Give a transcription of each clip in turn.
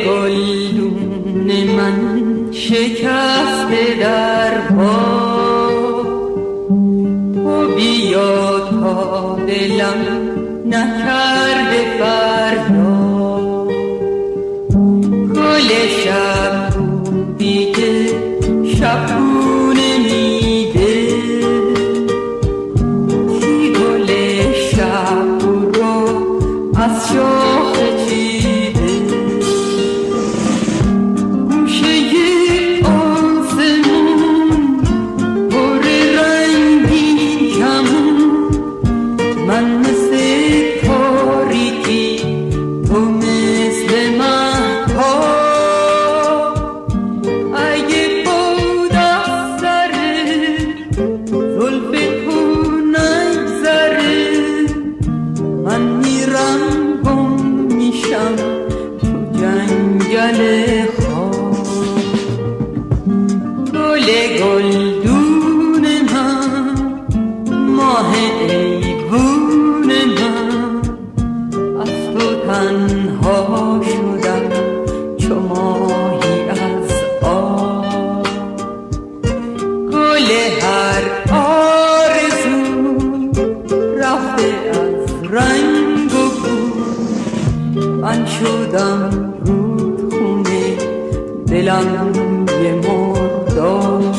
گلدون من شکسته در پا، تو بیا تا دلم نکرده فردا. گل شب بودی که شبونه میده، کی گل شب رو از شاخ چیده. گوشه آسمون پر رنگین کمون، من مثل تاریکی تو مثل مهتاب. اگه بود از سر زلف تو نگذره، من میرم گم میشم تو جنگل خواب. گل گلدون من، ماه ایوون من، از تو تنها شدم چو ماهی از آب. گل هر آرزو رفته از رنگ و بو، من شدم رودخونه دلم یه مرداب.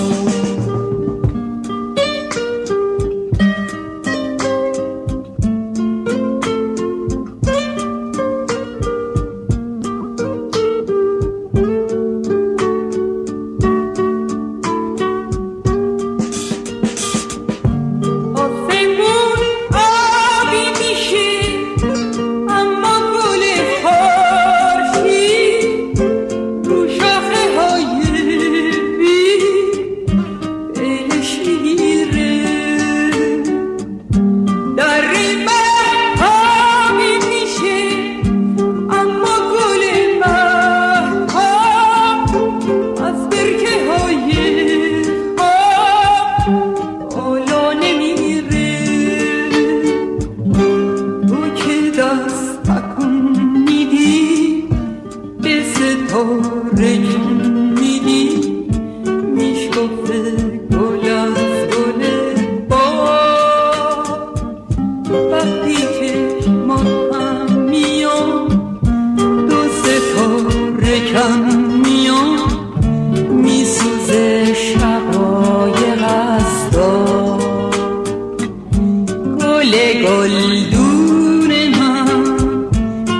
گلدون من،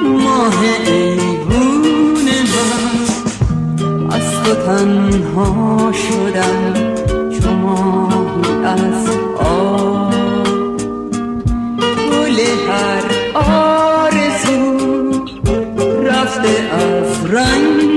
ماه ایوون من، از تو تنها شدم چو ماهی از آب. گل هر آرزو رفته از رنگ